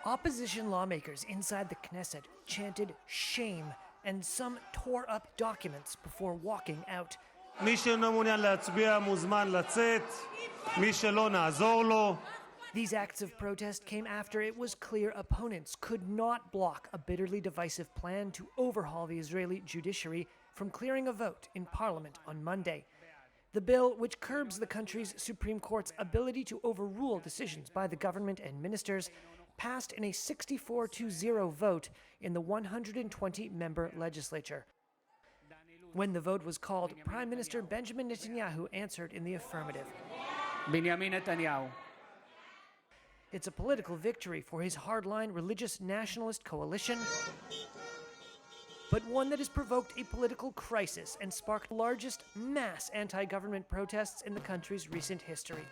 Opposition lawmakers inside the Knesset chanted shame, and some tore up documents before walking out. מי שאינו מעוניין להצביע מוזמן לצאת. מי שלא נעזור לו. These acts of protest came after it was clear opponents could not block a bitterly divisive plan to overhaul the Israeli judiciary from clearing a vote in parliament on Monday. The bill, which curbs the country's Supreme Court's ability to overrule decisions by the government and ministers, passed in a 64-0 vote in the 120-member legislature. When the vote was called, Prime Minister Benjamin Netanyahu answered in the affirmative. Benjamin Netanyahu. It's a political victory for his hardline religious nationalist coalition, but one that has provoked a political crisis and sparked the largest mass anti-government protests in the country's recent history.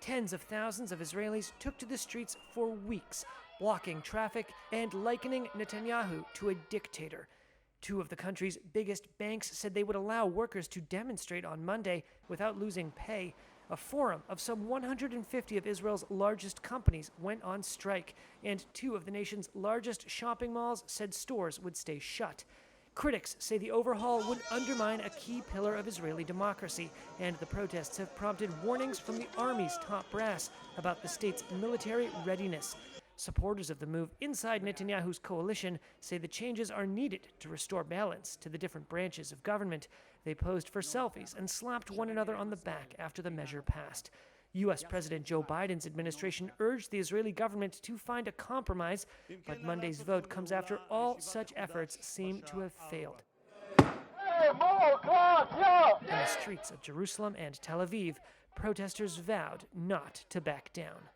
Tens of thousands of Israelis took to the streets for weeks, blocking traffic and likening Netanyahu to a dictator. Two of the country's biggest banks said they would allow workers to demonstrate on Monday without losing pay. A forum of some 150 of Israel's largest companies went on strike, and two of the nation's largest shopping malls said stores would stay shut. Critics say the overhaul would undermine a key pillar of Israeli democracy, and the protests have prompted warnings from the army's top brass about the state's military readiness. Supporters of the move inside Netanyahu's coalition say the changes are needed to restore balance to the different branches of government. They posed for selfies and slapped one another on the back after the measure passed. U.S. President Joe Biden's administration urged the Israeli government to find a compromise, but Monday's vote comes after all such efforts seem to have failed. In the streets of Jerusalem and Tel Aviv, protesters vowed not to back down.